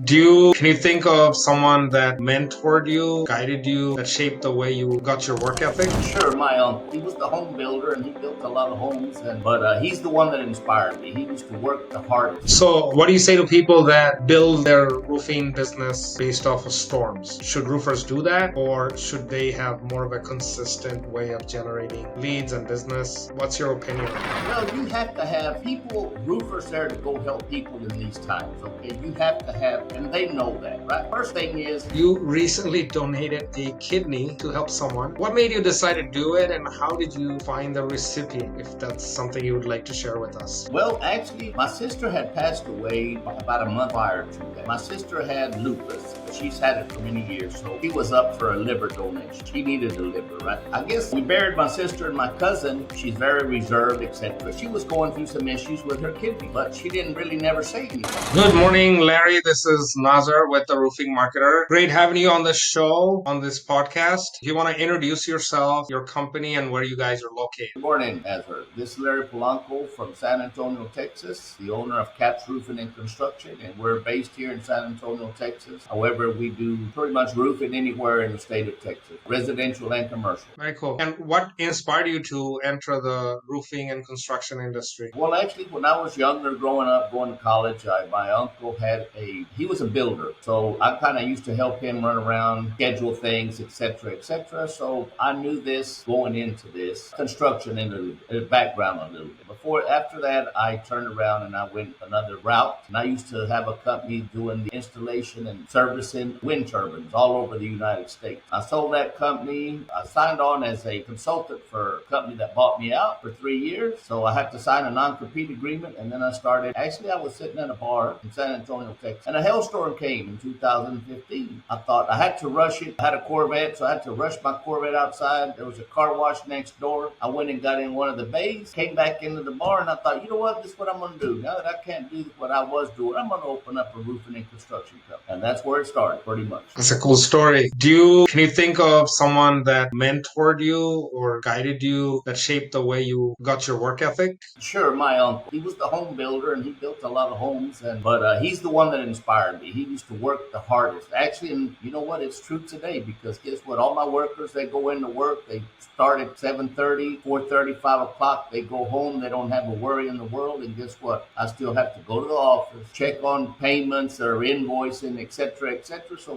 Can you think of someone that mentored you, guided you, that shaped the way you got your work ethic? Sure, my uncle. He was the home builder and he built a lot of homes. But he's the one that inspired me. He used to work the hardest. So, what do you say to people that build their roofing business based off of storms? Should roofers do that, or should they have more of a consistent way of generating leads and business? What's your opinion on that? Well, you have to have people, roofers there to go help people in these times, okay? You have to have, and they know that, right? First thing is, You recently donated a kidney to help someone. What made you decide to do it, and how did you find the recipient, if that's something you would like to share with us? well, actually, my sister had passed away about a month prior to that. My sister had lupus. She's had it for many years, so she was up for a liver donation. She needed a liver, right? I guess we buried my sister and my cousin. She's very reserved, etc. She was going through some issues with her kidney, but she didn't really never say anything. Good morning, Larry. This is Nazar with the Roofing Marketer. Great having you on the show, on this podcast. If you want to introduce yourself, your company, and where you guys are located. Good morning, Ezra. This is Larry Polanco from San Antonio, Texas, the owner of Caps Roofing and Construction, and we're based here in San Antonio, Texas. However, we do pretty much roofing anywhere in the state of Texas, residential and commercial. Very cool. And what inspired you to enter the roofing and construction industry? Well, actually, when I was younger, growing up, going to college, my uncle he was a builder. So I kind of used to help him run around, schedule things, etc., etc. So I knew this going into this construction in the background a little bit. After that, I turned around and I went another route. And I used to have a company doing the installation and servicing wind turbines all over the United States. I sold that company. I signed on as a consultant for a company that bought me out for 3 years. So I had to sign a non-compete agreement, and then I started. Actually, I was sitting at a bar in San Antonio, Texas, and a hailstorm came in 2015. I thought I had to rush it. I had a Corvette, so I had to rush my Corvette outside. There was a car wash next door. I went and got in one of the bays, came back into the bar, and I thought, you know what, this is what I'm going to do. Now that I can't do what I was doing, I'm going to open up a roofing and construction company. And that's where it started, pretty much. That's a cool story. Can you think of someone that mentored you or guided you, that shaped the way you got your work ethic? Sure, my uncle. He was the home builder and he built a lot of homes. But he's the one that inspired me. He used to work the hardest. Actually, and you know what? It's true today, because guess what? All my workers, they go into work. They start at 7:30, 4:30, 5 o'clock. They go home. They don't have a worry in the world. And guess what? I still have to go to the office, check on payments or invoicing, etc., etc. So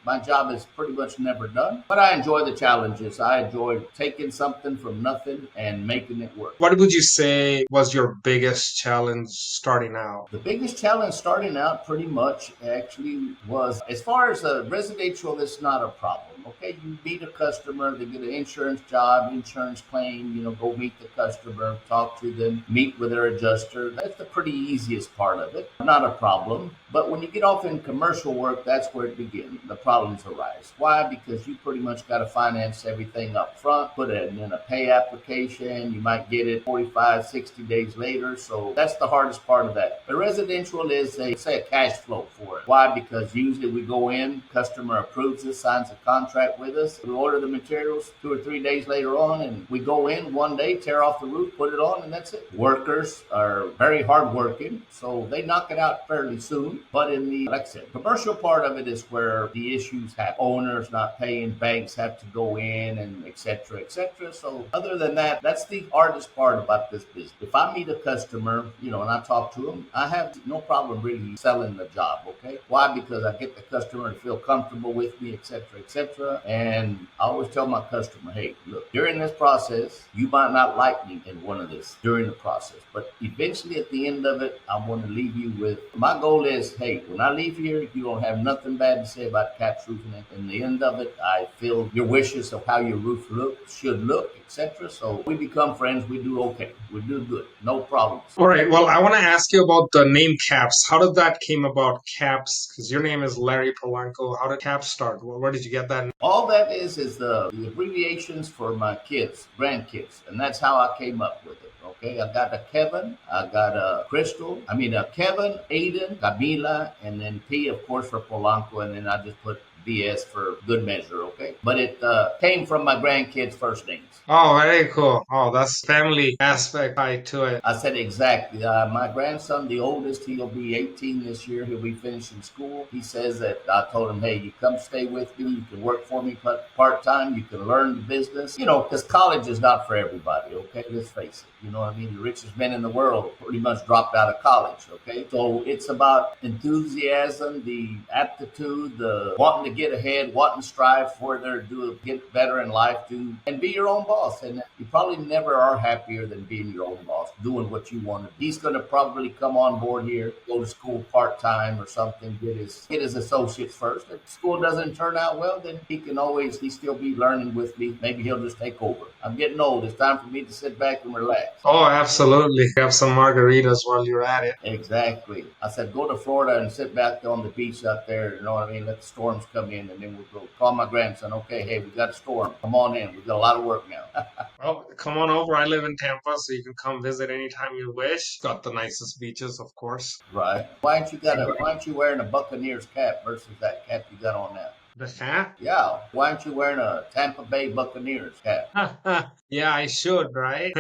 my job is pretty much never done. But I enjoy the challenges. I enjoy taking something from nothing and making it work. What would you say was your biggest challenge starting out? The biggest challenge starting out pretty much actually was, as far as residential, it's not a problem. Okay, you meet a customer, they get an insurance job, insurance claim, go meet the customer, talk to them, meet with their adjuster. That's the pretty easiest part of it. Not a problem. But when you get off in commercial work, that's where it begins. The problems arise. Why? Because you pretty much got to finance everything up front, put it in a pay application. You might get it 45, 60 days later. So that's the hardest part of that. The residential is a cash flow for it. Why? Because usually we go in, customer approves it, signs a contract with us. We order the materials 2 or 3 days later on, and we go in one day, tear off the roof, put it on, and that's it. Workers are very hardworking, so they knock it out fairly soon. But in the, like I said, commercial part of it is where the issues happen. Owners not paying, banks have to go in, and et cetera, et cetera. So other than that, that's the hardest part about this business. If I meet a customer, and I talk to them, I have no problem really selling the job, okay? Why? Because I get the customer to feel comfortable with me, et cetera, et cetera. And I always tell my customer, hey, look, during this process, you might not like me in one of this during the process, but eventually at the end of it, I want to leave you with, my goal is, hey, when I leave here, you don't have nothing bad to say about Caps Roofing. In the end of it, I feel your wishes of how your roof should look, etc. So we become friends. We do okay. We do good. No problems. All right. Well, I want to ask you about the name Caps. How did that came about, Caps? Because your name is Larry Polanco. How did Caps start? Where did you get that? All that is the abbreviations for my kids, grandkids, and that's how I came up with it. Okay, I got a Kevin, I got a Kevin, Aiden, Camila, and then P, of course, for Polanco, and then I just put BS for good measure, okay? But it came from my grandkids' first names. Oh, very cool. Oh, that's family aspect tied to it. I said exactly. My grandson, the oldest, he'll be 18 this year. He'll be finishing school. He says that I told him, hey, you come stay with me. You can work for me part time. You can learn the business. Because college is not for everybody. Okay, let's face it. You know what I mean? The richest men in the world pretty much dropped out of college. Okay, so it's about enthusiasm, the aptitude, the wanting to get ahead, wanting to strive further, get better in life, and be your own boss. And you probably never are happier than being your own boss, doing what you want to. He's going to probably come on board here, go to school part time or something, get his associates first. If school doesn't turn out well, then he still be learning with me. Maybe he'll just take over. I'm getting old. It's time for me to sit back and relax. Oh, absolutely. Have some margaritas while you're at it. Exactly. I said, go to Florida and sit back on the beach out there. You know what I mean? Let the storms come in, and then we'll go call my grandson. Okay, hey, we got a storm. Come on in. We've got a lot of work now. Well, come on over. I live in Tampa, so you can come visit anytime you wish. Got the nicest beaches, of course. Right. Why aren't you wearing a Buccaneers cap versus that cap you got on now? The hat? Yeah. Why aren't you wearing a Tampa Bay Buccaneers cap? Yeah, I should, right?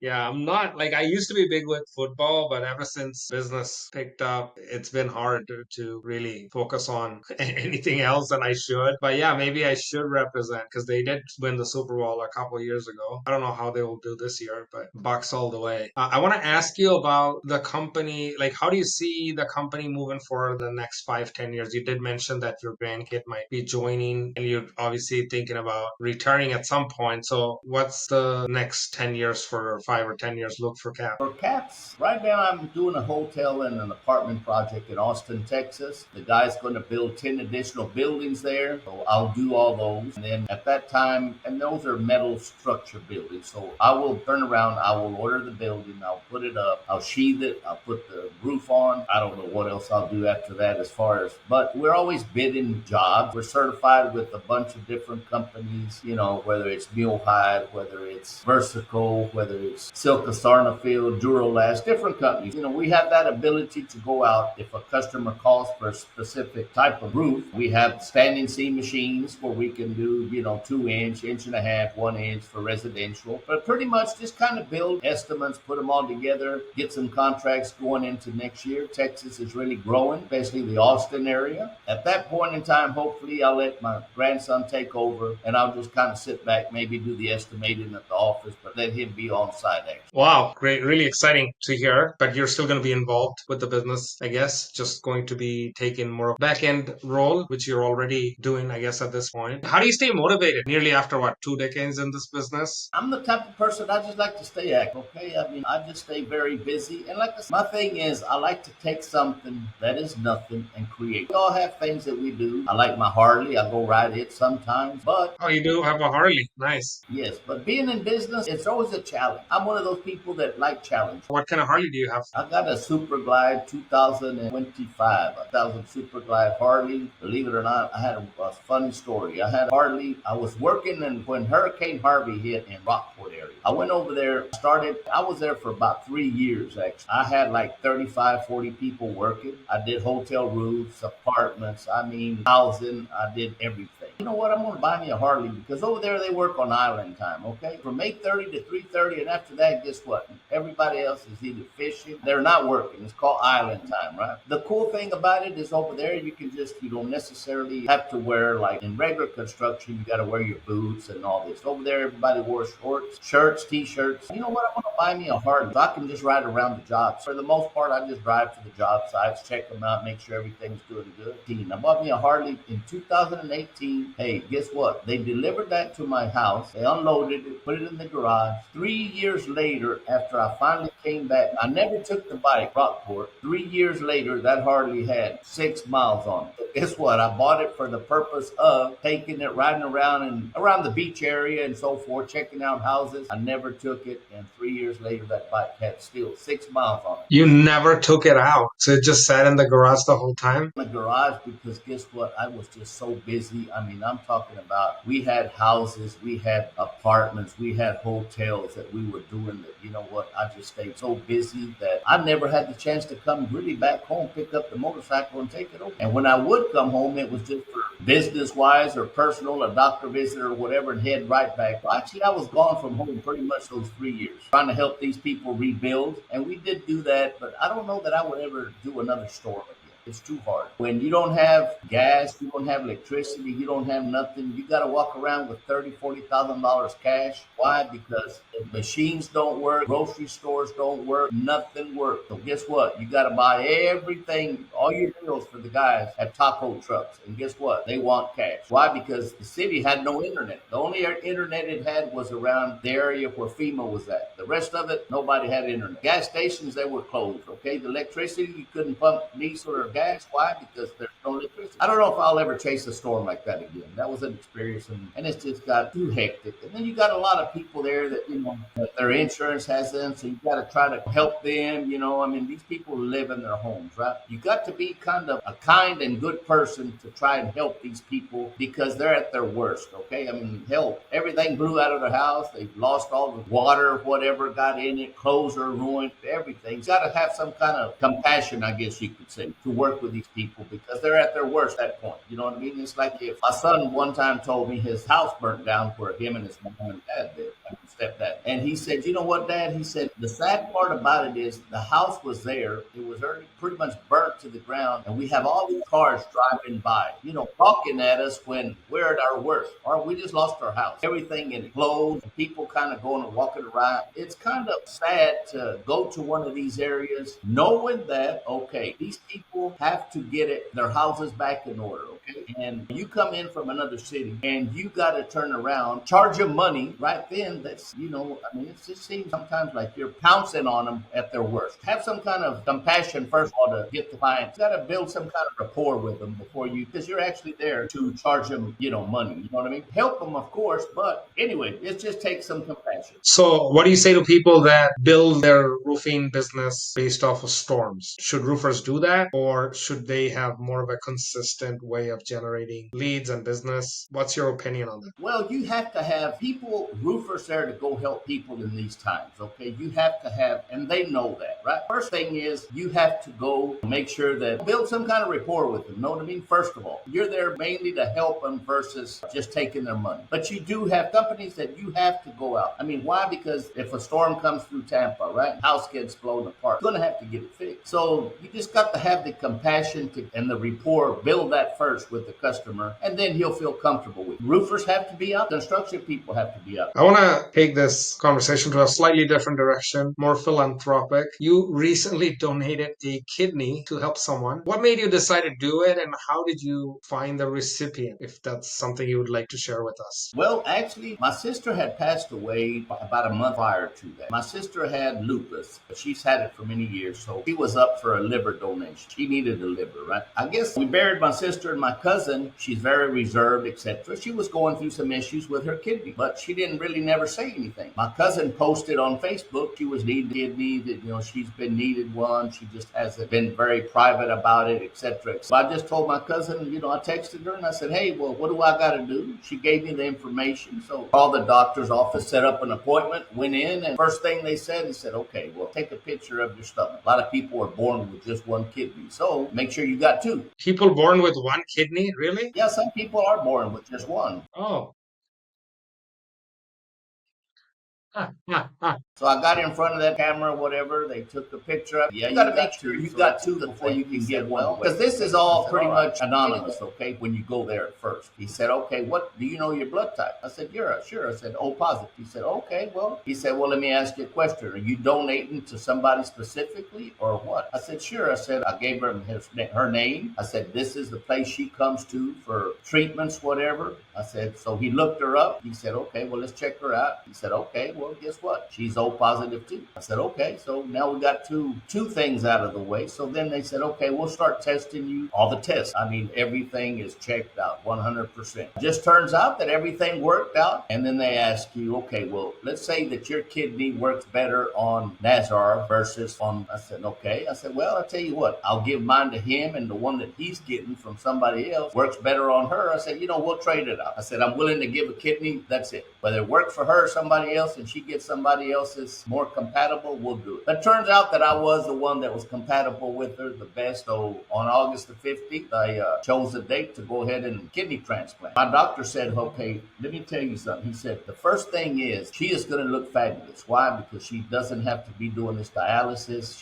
Yeah, I'm not like I used to be big with football, but ever since business picked up, it's been hard to really focus on anything else, and I should. But yeah, maybe I should represent because they did win the Super Bowl a couple of years ago. I don't know how they will do this year, but Bucks all the way. I want to ask you about the company. Like, how do you see the company moving for the next 5, 10 years? You did mention that your grandkid might be joining, and you're obviously thinking about retiring at some point. So, what's the next 10 years for 5 or 10 years look for Cap? For Caps, right now I'm doing a hotel and an apartment project in Austin, Texas. The guy's going to build 10 additional buildings there. So I'll do all those. And then at that time, and those are metal structure buildings. So I will turn around, I will order the building, I'll put it up, I'll sheathe it, I'll put the roof on. I don't know what else I'll do after that but we're always bidding jobs. We're certified with a bunch of different companies, whether it's Mulehide, whether it's Versico, whether it's Silka Sarnafield, Duralast, different companies. We have that ability to go out if a customer calls for a specific type of roof. We have standing seam machines where we can do, 2 inch, 1.5 inch, 1 inch for residential. But pretty much just kind of build estimates, put them all together, get some contracts going into next year. Texas is really growing, especially the Austin area. At that point in time, hopefully I'll let my grandson take over and I'll just kind of sit back, maybe do the estimating at the office, but let him be on site actually. Wow, great. Really exciting to hear. But you're still going to be involved with the business, I guess, just going to be taking more back end role, which you're already doing, I guess, at this point. How do you stay motivated nearly after 2 decades in this business? I'm the type of person, I just like to stay active, okay? I mean, I just stay very busy. And my thing is, I like to take something that is nothing and create. We all have things that we do. I like my Harley. I go ride it sometimes, but... Oh, you do have a Harley. Nice. Yes, but being in business, it's always a challenge. I'm one of those people that like challenge. What kind of Harley do you have? I got a Super Glide 2025, 1000 Super Glide Harley. Believe it or not, I had a funny story. I had a Harley. I was working, and when Hurricane Harvey hit in Rockport area, I went over there, I was there for about 3 years, actually. I had like 35, 40 people working. I did hotel roofs, apartments, housing. I did everything. You know what? I'm going to buy me a Harley because over there they work on island time, okay? From 8:30 to 3:30, and after that, guess what? Everybody else is either fishing. They're not working. It's called island time, right? The cool thing about it is over there, you don't necessarily have to wear, like in regular construction, you got to wear your boots and all this. Over there, everybody wore shirts, t-shirts. You know what? I'm going to buy me a Harley so I can just ride around the jobs. For the most part, I just drive to the job sites, check them out, make sure everything's doing good. I bought me a Harley in 2018. Hey, guess what? They delivered that to my house. They unloaded it, put it in the garage. 3 years later, after I finally came back, I never took the bike, Rockport. 3 years later, that Harley had 6 miles on it. But guess what? I bought it for the purpose of taking it, riding around the beach area and so forth, checking out houses. I never took it, and 3 years later, that bike had still 6 miles on it. You never took it out, so it just sat in the garage the whole time? In the garage, because guess what? I was just so busy. I'm talking about, we had houses, we had apartments, we had hotels that we were doing that. You know what? I just stayed so busy that I never had the chance to come really back home, pick up the motorcycle and take it over. And when I would come home, it was just for business wise or personal, a doctor visit or whatever, and head right back. Well, actually, I was gone from home pretty much those 3 years, trying to help these people rebuild. And we did do that, but I don't know that I would ever do another storm again. It's too hard. When you don't have gas, you don't have electricity, you don't have nothing, you got to walk around with $30,000, $40,000 cash. Why? Because the machines don't work, grocery stores don't work, nothing works. So guess what? You got to buy everything, all your bills for the guys at taco trucks. And guess what? They want cash. Why? Because the city had no internet. The only internet it had was around the area where FEMA was at. The rest of it, nobody had internet. Gas stations, they were closed. Okay, the electricity, you couldn't pump diesel or gas. Why? Because there's no electricity. I don't know if I'll ever chase a storm like that again. That was an experience, and it's just got too hectic. And then you got a lot of people there that, that their insurance has them, so you got to try to help them. I mean, these people live in their homes, right? You got to be kind of a kind and good person to try and help these people because they're at their worst, okay? I mean, hell, everything blew out of their house. They've lost all the water, whatever got in it, clothes are ruined, everything. You got to have some kind of compassion, I guess you could say, to work with these people because they're at their worst at that point. You know what I mean? It's like if my son one time told me his house burnt down where him and his mom and dad lived, stepdad. And he said, you know what, Dad? He said, the sad part about it is the house was there. It was already pretty much burnt to the ground. And we have all these cars driving by, talking at us when we're at our worst. Or we just lost our house. Everything in it closed. And people kind of going and walking around. It's kind of sad to go to one of these areas knowing that, okay, these people have to get their houses back in order. Okay. And you come in from another city and you got to turn around, charge them money right then. That's, I mean, it just seems sometimes like you're pouncing on them at their worst. Have some kind of compassion, first of all, to get the client. You got to build some kind of rapport with them because you're actually there to charge them, money. You know what I mean? Help them, of course. But anyway, it just takes some compassion. So what do you say to people that build their roofing business based off of storms? Should roofers do that, or should they have more of a consistent way of generating leads and business? What's your opinion on that? Well, you have to have roofers there to go help people in these times, okay? You have to have, and they know that, right? First thing is you have to go make sure that build some kind of rapport with them, know what I mean? First of all, you're there mainly to help them versus just taking their money. But you do have companies that you have to go out. I mean, why? Because if a storm comes through Tampa, right? House gets blown apart, you're going to have to get it fixed. So you just got to have the compassion and the rapport, build that first with the customer, and then he'll feel comfortable with you. Roofers have to be out, construction people have to be out. I want to take this conversation to a slightly different direction, more philanthropic. You recently donated a kidney to help someone. What made you decide to do it, and how did you find the recipient, if that's something you would like to share with us? Well, actually, my sister had passed away about a month prior to that. My sister had lupus. She's had it for many years, so she was up for a liver donation. She needed a liver, right? I guess we buried my sister and my cousin. She's very reserved, etc. She was going through some issues with her kidney, but she didn't really never say anything. My cousin posted on Facebook she was needing a kidney, that she's been needed one. She just hasn't been very private about it, etc. So I just told my cousin, I texted her and I said, hey, well, what do I got to do? She gave me the information. So all the doctor's office set up an appointment, went in, and first thing they said, okay, well, take a picture of your stomach. A lot of people are born with just one kidney, so make sure you got two. People born with one kidney, really? Yeah, some people are born with just one. Oh. So I got in front of that camera, whatever. They took a picture of it. Yeah, you got to make sure you got two before you can get one. Because this is all pretty much anonymous, okay, when you go there at first. He said, okay, what do you know your blood type? I said, sure. I said, O positive. He said, okay, well. He said, well, let me ask you a question. Are you donating to somebody specifically or what? I said, sure. I said, I gave her her name. I said, this is the place she comes to for treatments, whatever. I said, so he looked her up. He said, okay, well, let's check her out. He said, okay, well, guess what? She's O positive too. I said, okay, so now we got two things out of the way. So then they said, okay, we'll start testing you. All the tests. I mean, everything is checked out 100%. Just turns out that everything worked out. And then they ask you, okay, well, let's say that your kidney works better on Nazar versus on, I said, okay. I said, well, I'll tell you what, I'll give mine to him, and the one that he's getting from somebody else works better on her. I said, we'll trade it out. I said, I'm willing to give a kidney. That's it. Whether it works for her or somebody else and she gets somebody else that's more compatible, we'll do it. But it turns out that I was the one that was compatible with her the best. So on August the 15th, I chose a date to go ahead and kidney transplant. My doctor said, okay, let me tell you something. He said, the first thing is she is going to look fabulous. Why? Because she doesn't have to be doing this dialysis.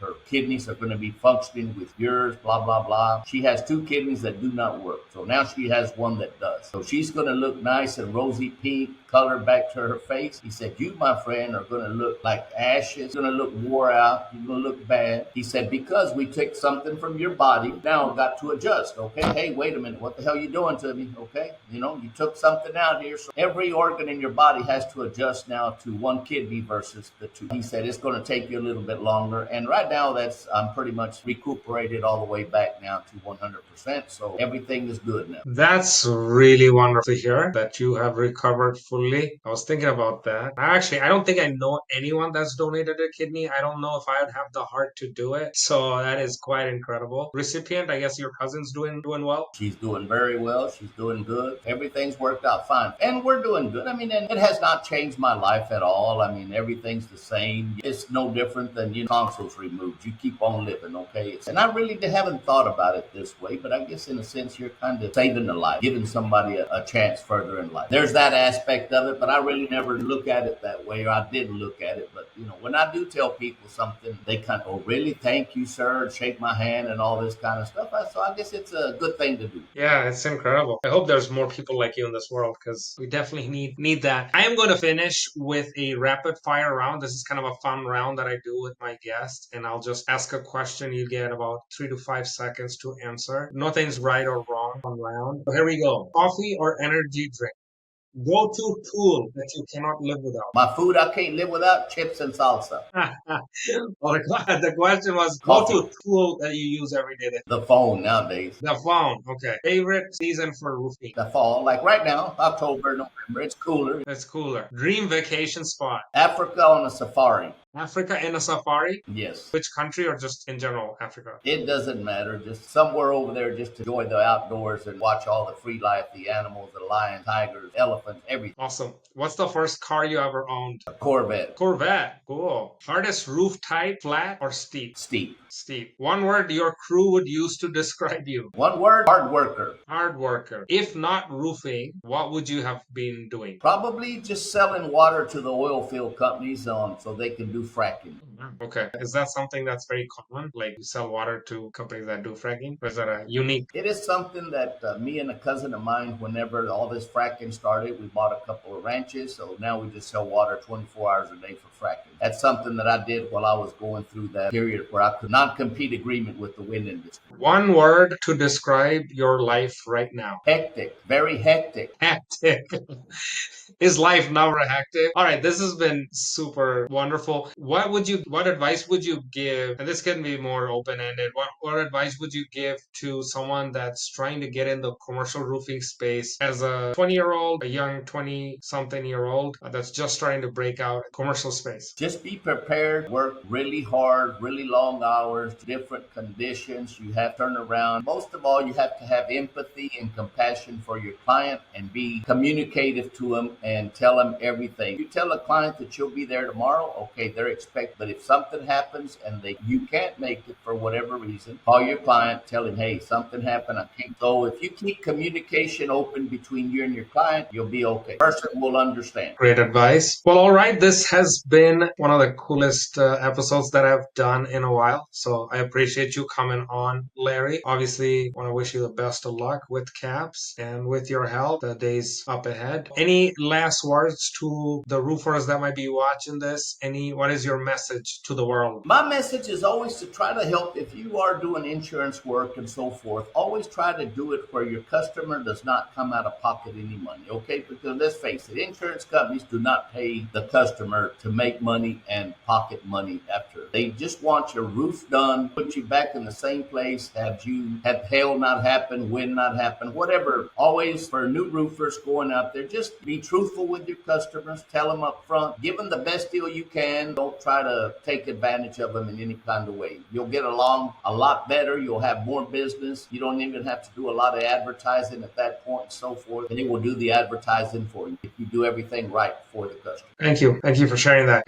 Her kidneys are going to be functioning with yours, blah, blah, blah. She has 2 kidneys that do not work. So now she has one that does. So she's going to look nice and rosy pink, color back to her face. He said, you, my friend, are going to look like ashes, going to look wore out, you're going to look bad. He said, because we took something from your body, now I've got to adjust, okay? Hey, wait a minute, what the hell are you doing to me, okay? You took something out here, so every organ in your body has to adjust now to 1 kidney versus the 2. He said, it's going to take you a little bit longer, and right now I'm pretty much recuperated all the way back now to 100%, so everything is good now. That's really wonderful to hear that you have recovered fully. I was thinking about that. I don't think I know anyone that's donated a kidney. I don't know if I would have the heart to do it. So that is quite incredible. Recipient, I guess your cousin's doing well. She's doing very well. She's doing good. Everything's worked out fine. And we're doing good. And it has not changed my life at all. Everything's the same. It's no different than tonsils removed. You keep on living, okay? And I really haven't thought about it this way, but I guess in a sense you're kind of saving a life, giving somebody a chance further in life. There's that aspect of it, but I really never look at it that way, or I didn't look at it. But, when I do tell people something, they kind of, oh, really? Thank you, sir, and shake my hand and all this kind of stuff. So I guess it's a good thing to do. Yeah, it's incredible. I hope there's more people like you in this world because we definitely need that. I am going to finish with a rapid fire round. This is kind of a fun round that I do with my guests, and I'll just ask a question. You get about 3 to 5 seconds to answer. Nothing's right or wrong on round. So here we go. Coffee or energy drink? Go-to tool that you cannot live without. My food I can't live without, chips and salsa. Well, the question was go-to tool that you use every day. The phone nowadays. The phone. Okay. Favorite season for roofing? The fall. Like right now, October, November, it's cooler. It's cooler. Dream vacation spot? Africa on a safari. Africa in a safari? Yes. Which country or just in general Africa? It doesn't matter. Just somewhere over there just to enjoy the outdoors and watch all the free life, the animals, the lions, tigers, elephants, everything. Awesome. What's the first car you ever owned? A Corvette. Corvette. Cool. Hardest roof type, flat or steep? Steep. Steep. One word your crew would use to describe you? One word, hard worker. Hard worker. If not roofing, what would you have been doing? Probably just selling water to the oil field companies so they can do fracking. Okay. Is that something that's very common? Like you sell water to companies that do fracking? Or is that a unique? It is something that me and a cousin of mine, whenever all this fracking started, we bought a couple of ranches. So now we just sell water 24 hours a day for fracking. That's something that I did while I was going through that period where I could not compete agreement with the wind industry. One word to describe your life right now. Hectic. Very hectic. Hectic. Is life never hectic? All right, this has been super wonderful. What advice would you give? And this can be more open-ended. What advice would you give to someone that's trying to get in the commercial roofing space as a 20-year-old, a young 20-something-year-old that's just trying to break out commercial space? Just be prepared, work really hard, really long hours, different conditions. You have to turn around. Most of all, you have to have empathy and compassion for your client and be communicative to them and tell them everything. You tell a client that you'll be there tomorrow, okay, they're expected. But if something happens and you can't make it for whatever reason, call your client, tell him, hey, something happened, I can't. So if you keep communication open between you and your client, you'll be okay. The person will understand. Great advice. Well, all right. This has been one of the coolest episodes that I've done in a while. So I appreciate you coming on, Larry. Obviously, want to wish you the best of luck with CAPS and with your help, the days up ahead. Any last words to the roofers that might be watching this? What is your message to the world? My message is always to try to help. If you are doing insurance work and so forth, always try to do it where your customer does not come out of pocket any money, okay? Because let's face it, insurance companies do not pay the customer to make money and pocket money after. They just want your roof done, put you back in the same place, have hail not happen, wind not happen, whatever. Always for new roofers going out there, just be truthful with your customers, tell them up front, give them the best deal you can. Don't try to take advantage of them in any kind of way. You'll get along a lot better. You'll have more business. You don't even have to do a lot of advertising at that point and so forth. And it will do the advertising for you if you do everything right for the customer. Thank you. Thank you for sharing that.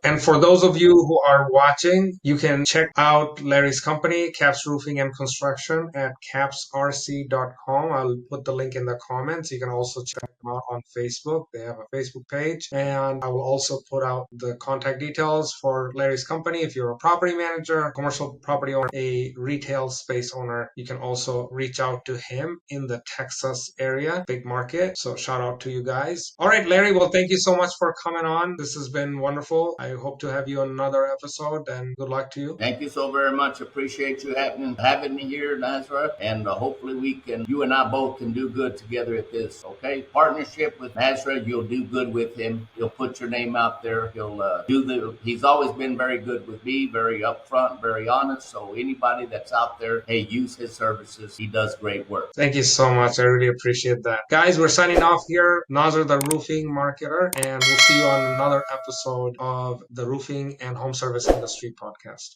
And for those of you who are watching, you can check out Larry's company, Caps Roofing and Construction, at capsrc.com. I'll put the link in the comments. You can also check them out on Facebook. They have a Facebook page. And I will also put out the contact details for Larry's company. If you're a property manager, commercial property owner, a retail space owner, you can also reach out to him in the Texas area, big market. So shout out to you guys. All right, Larry. Well, thank you so much for coming on. This has been wonderful. I hope to have you on another episode, and good luck to you. Thank you so very much. Appreciate you having me here, Nazareth. And hopefully you and I both can do good together at this. Okay, partnership with Nazareth. You'll do good with him. He'll put your name out there. He's always been very good with me, very upfront, very honest. So anybody that's out there, hey, use his services. He does great work. Thank you so much. I really appreciate that. Guys, we're signing off here. Nazar, the roofing marketer, and we'll see you on another episode of the Roofing and Home Service Industry Podcast.